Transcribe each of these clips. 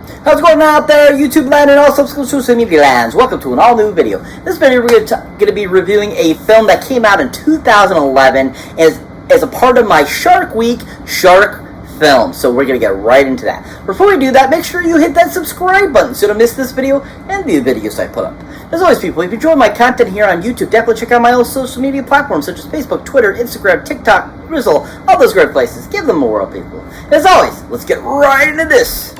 How's it going out there, YouTube land and all subsequent social media lands? Welcome to an all-new video. This video we're going to be reviewing a film that came out in 2011 as a part of my Shark Week Shark film. So we're going to get right into that. Before we do that, make sure you hit that subscribe button so you don't miss this video and the videos I put up. As always, people, if you enjoy my content here on YouTube, definitely check out my other social media platforms such as Facebook, Twitter, Instagram, TikTok, Grizzle, all those great places. Give them a whirl, people. As always, let's get right into this.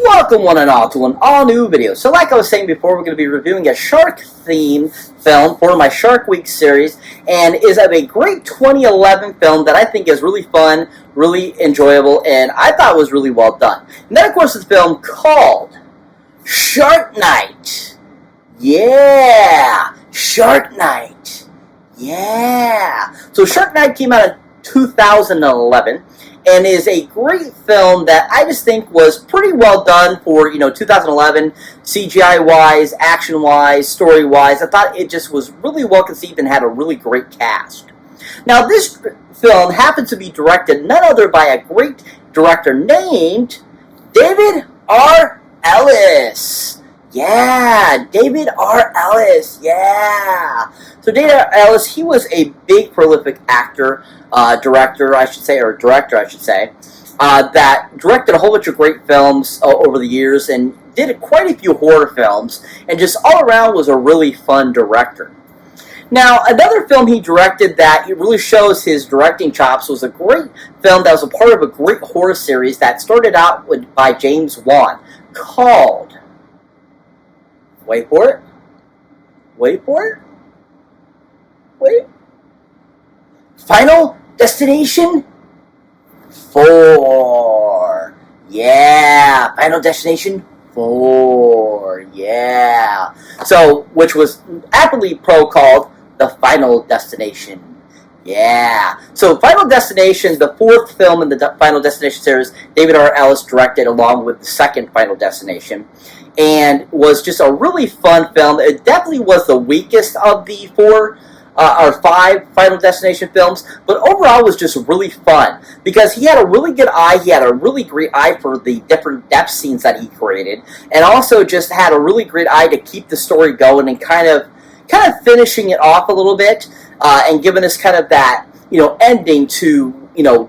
Welcome one and all to an all-new video. So like I was saying before, we're going to be reviewing a shark-themed film for my Shark Week series, and is of a great 2011 film that I think is really fun, really enjoyable, and I thought was really well done. And that, of course, is a film called Shark Night. Yeah! Shark Night. Yeah! So Shark Night came out in 2011. And is a great film that I just think was pretty well done for, 2011, CGI-wise, action-wise, story-wise. I thought it just was really well conceived and had a really great cast. Now, this film happened to be directed none other by a great director named David R. Ellis. Yeah, David R. Ellis, yeah. So David R. Ellis, he was a big, prolific actor, director, I should say, that directed a whole bunch of great films over the years and did quite a few horror films, and just all around was a really fun director. Now, another film he directed that really shows his directing chops was a great film that was a part of a great horror series that started out by James Wan called... Wait for it. Final Destination 4. Yeah. Final Destination 4. Yeah. So, which was aptly called The Final Destination. Yeah. So, Final Destination, the fourth film in the Final Destination series, David R. Ellis directed along with the second Final Destination. And was just a really fun film. It definitely was the weakest of the four or five Final Destination films, but overall was just really fun because he had a really good eye. He had a really great eye for the different depth scenes that he created, and also just had a really great eye to keep the story going and kind of finishing it off a little bit and giving us kind of that ending to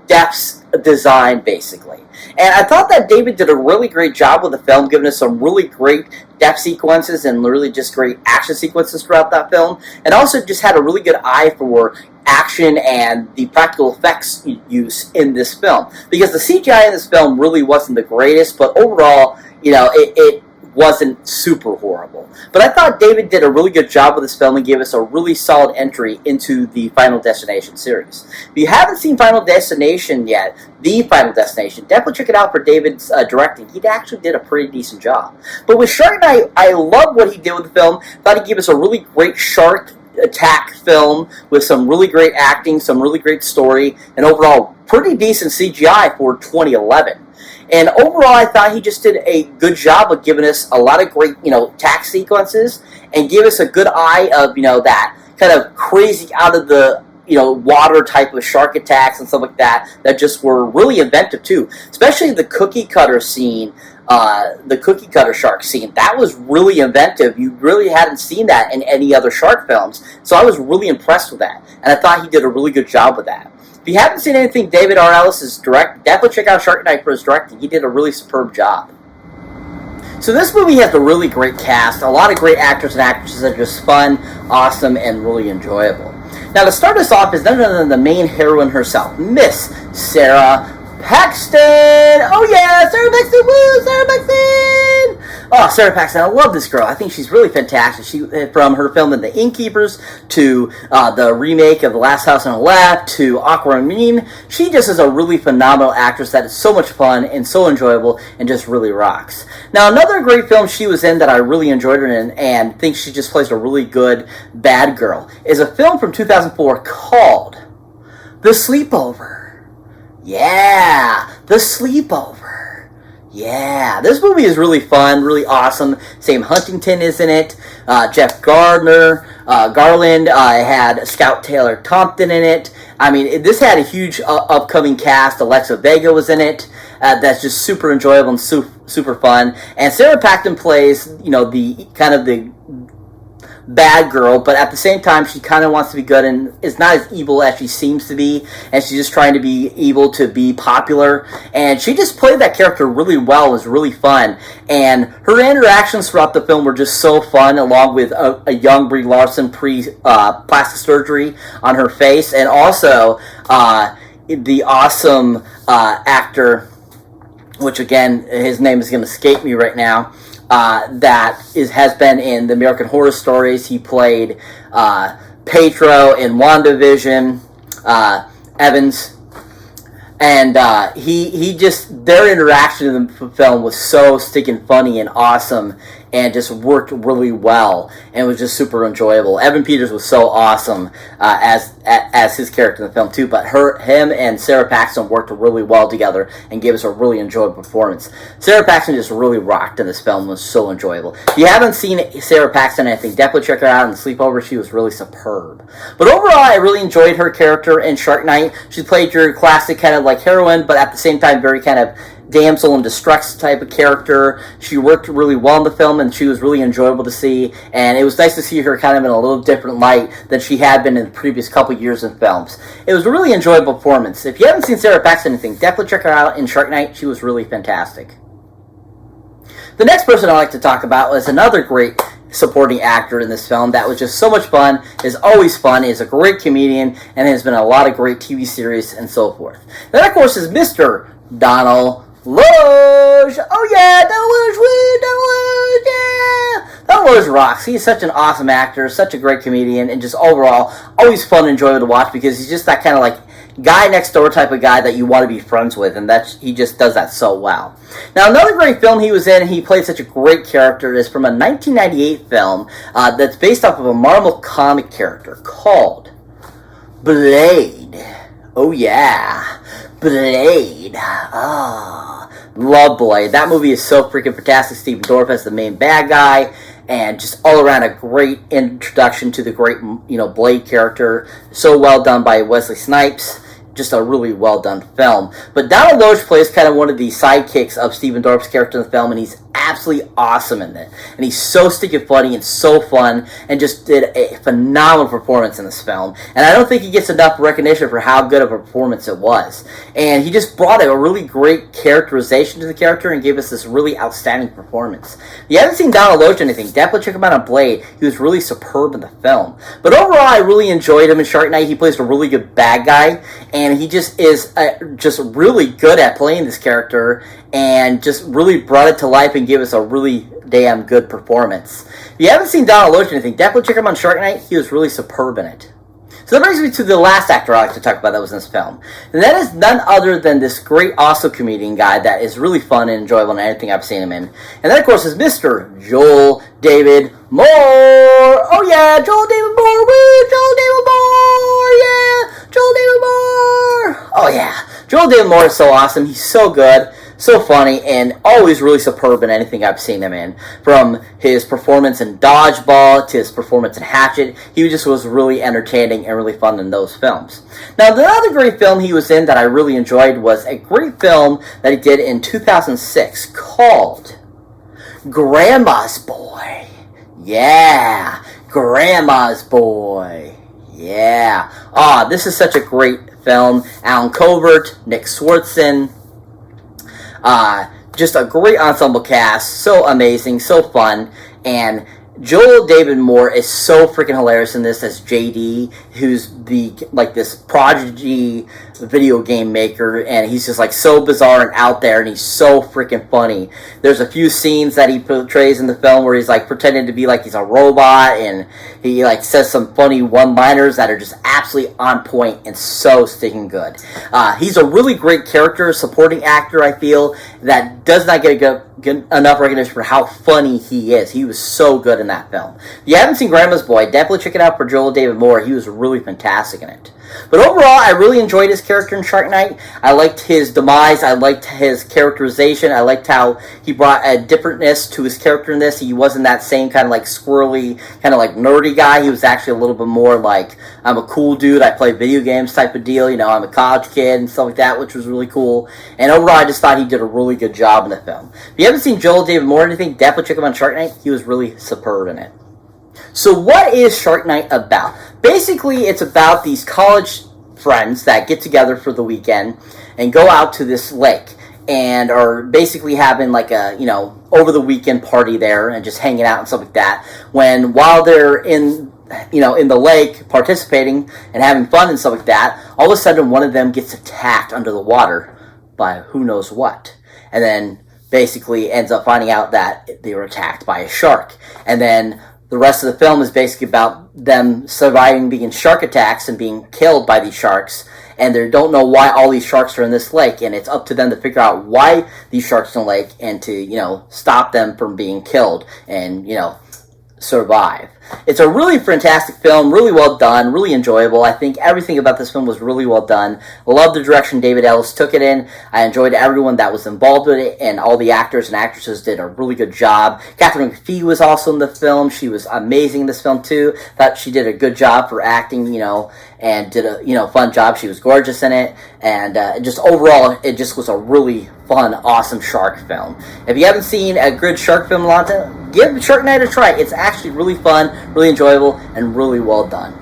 Death's design basically. And I thought that David did a really great job with the film, giving us some really great depth sequences and really just great action sequences throughout that film. And also just had a really good eye for action and the practical effects use in this film. Because the CGI in this film really wasn't the greatest, but overall, it wasn't super horrible. But I thought David did a really good job with this film and gave us a really solid entry into the Final Destination series. If you haven't seen Final Destination yet, The Final Destination, definitely check it out for David's directing. He actually did a pretty decent job. But with Shark Night, I love what he did with the film. Thought he gave us a really great shark attack film with some really great acting, some really great story, and overall pretty decent CGI for 2011. And overall, I thought he just did a good job of giving us a lot of great, attack sequences and give us a good eye of, that kind of crazy out of the, water type of shark attacks and stuff like that just were really inventive too. Especially the cookie cutter scene, the cookie cutter shark scene. That was really inventive. You really hadn't seen that in any other shark films. So I was really impressed with that. And I thought he did a really good job with that. If you haven't seen anything David R. Ellis' direct, definitely check out Shark Night for his directing. He did a really superb job. So this movie has a really great cast, a lot of great actors and actresses that are just fun, awesome, and really enjoyable. Now to start us off is none other than the main heroine herself, Miss Sarah Paxton! Oh yeah, Sarah Paxton! Woo! Sarah Paxton! Oh, Sarah Paxton, I love this girl. I think she's really fantastic. She, from her film in The Innkeepers to the remake of The Last House on the Left to Aquamarine, she just is a really phenomenal actress that is so much fun and so enjoyable and just really rocks. Now, another great film she was in that I really enjoyed her in and think she just plays a really good bad girl is a film from 2004 called The Sleepover. Yeah, The Sleepover. Yeah, this movie is really fun, really awesome. Sam Huntington is in it. Jeff Garland had Scout Taylor Thompson in it. I mean, this had a huge upcoming cast. Alexa Vega was in it. That's just super enjoyable and super fun. And Sarah Paxton plays, the kind of the bad girl, but at the same time she kind of wants to be good and is not as evil as she seems to be, and she's just trying to be evil to be popular, and she just played that character really well. It was really fun, and her interactions throughout the film were just so fun, along with a young Brie Larson plastic surgery on her face, and also the awesome actor, which again his name is going to escape me right now, has been in the American Horror Stories. He played Petro in WandaVision, Evans, and their interaction in the film was so stinking funny and awesome, and just worked really well, and was just super enjoyable. Evan Peters was so awesome as his character in the film too, but him and Sarah Paxton worked really well together and gave us a really enjoyable performance. Sarah Paxton just really rocked in this film. It was so enjoyable. If you haven't seen Sarah Paxton, I think definitely check her out in Sleepover. She was really superb. But overall, I really enjoyed her character in Shark Night. She played your classic kind of like heroine, but at the same time very kind of damsel in distress type of character. She worked really well in the film, and she was really enjoyable to see, and it was nice to see her kind of in a little different light than she had been in the previous couple years in films. It was a really enjoyable performance. If you haven't seen Sarah Paxton anything, definitely check her out in Shark Night. She was really fantastic. The next person I'd like to talk about was another great supporting actor in this film that was just so much fun, is always fun, is a great comedian, and has been in a lot of great TV series and so forth. Then, of course, is Mr. Donald Loge! Oh yeah, Donald Loge, yeah! Donald Loge rocks. He's such an awesome actor, such a great comedian, and just overall, always fun and enjoyable to watch because he's just that kind of like guy next door type of guy that you want to be friends with, and he just does that so well. Now, another great film he was in, he played such a great character, is from a 1998 film that's based off of a Marvel comic character called Blade. Oh yeah, Blade. Love Blade. That movie is so freaking fantastic. Stephen Dorff as the main bad guy, and just all around a great introduction to the great, Blade character. So well done by Wesley Snipes. Just a really well done film. But Donald Loge plays kind of one of the sidekicks of Stephen Dorff's character in the film, and he's absolutely awesome in it. And he's so stinking funny and so fun, and just did a phenomenal performance in this film. And I don't think he gets enough recognition for how good of a performance it was. And he just brought a really great characterization to the character and gave us this really outstanding performance. If you haven't seen Donald Loge or anything, definitely check him out on Blade. He was really superb in the film. But overall, I really enjoyed him in Shark Night. He plays a really good bad guy, and he just is just really good at playing this character, and just really brought it to life and gave us a really damn good performance. If you haven't seen Donald Loge or anything, definitely check him on Shark Night. He was really superb in it. So that brings me to the last actor I like to talk about that was in this film. And that is none other than this great, awesome comedian guy that is really fun and enjoyable in anything I've seen him in. And that, of course, is Mr. Joel David Moore. Oh, yeah, Joel David Moore. Woo, Joel David Moore. Yeah, Joel David Moore. Oh, yeah. Joel David Moore is so awesome. He's so good, so funny, and always really superb in anything I've seen him in. From his performance in Dodgeball to his performance in Hatchet, he just was really entertaining and really fun in those films. Now, the other great film he was in that I really enjoyed was a great film that he did in 2006 called Grandma's Boy. Yeah, Grandma's Boy. Yeah. This is such a great film. Alan Covert, Nick Swartzen, just a great ensemble cast, so amazing, so fun, and Joel David Moore is so freaking hilarious in this as JD, who's this prodigy video game maker, and he's just so bizarre and out there, and he's so freaking funny. There's a few scenes that he portrays in the film where he's pretending to be he's a robot, and he says some funny one-liners that are just absolutely on point and so stinking good. He's a really great character, supporting actor, I feel, that does not get enough recognition for how funny he is. He was so good in that film. If you haven't seen Grandma's Boy, definitely check it out for Joel David Moore. He was really fantastic in it. But overall, I really enjoyed his character in Shark Night. I liked his demise. I liked his characterization. I liked how he brought a differentness to his character in this. He wasn't that same kind of like squirrely, kind of like nerdy guy. He was actually a little bit more like, I'm a cool dude, I play video games type of deal. You know, I'm a college kid and stuff like that, which was really cool. And overall, I just thought he did a really good job in the film. If you haven't seen Joel David Moore or anything, definitely check him on Shark Night. He was really superb in it. So what is Shark Night about? Basically, it's about these college friends that get together for the weekend and go out to this lake and are basically having like a, you know, over the weekend party there and just hanging out and stuff like that. When while they're in, you know, in the lake participating and having fun and stuff like that, all of a sudden one of them gets attacked under the water by who knows what. And then basically ends up finding out that they were attacked by a shark. And then the rest of the film is basically about them surviving being shark attacks and being killed by these sharks. And they don't know why all these sharks are in this lake. And it's up to them to figure out why these sharks are in the lake and to, you know, stop them from being killed and, you know, survive. It's a really fantastic film, really well done, really enjoyable. I think everything about this film was really well done. I love the direction David Ellis took it in. I enjoyed everyone that was involved with it, and all the actors and actresses did a really good job. Catherine McPhee was also in the film. She was amazing in this film too. Thought she did a good job for acting, you know, and did a, you know, fun job. She was gorgeous in it, and just overall, it just was a really fun, awesome shark film. If you haven't seen a good shark film in a long time, give Shark Night a try. It's actually really fun, really enjoyable, and really well done.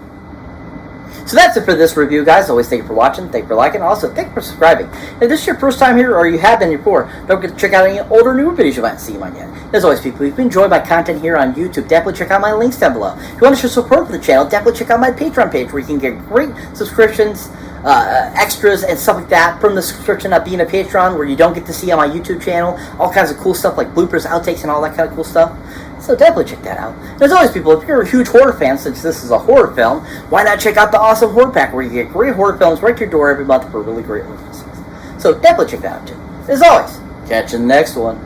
So that's it for this review, guys. Always thank you for watching, thank you for liking, also thank you for subscribing. If this is your first time here, or you have been here before, don't forget to check out any older, newer videos you might see mine yet. As always, people, if you enjoy my content here on YouTube, definitely check out my links down below. If you want to show support for the channel, definitely check out my Patreon page, where you can get great subscriptions, extras and stuff like that from the subscription of being a Patreon, where you don't get to see on my YouTube channel all kinds of cool stuff like bloopers, outtakes, and all that kind of cool stuff. So definitely check that out. And as always, people, if you're a huge horror fan, since this is a horror film, why not check out the awesome horror pack, where you get great horror films right to your door every month for really great releases. So definitely check that out too. As always, catch you in the next one.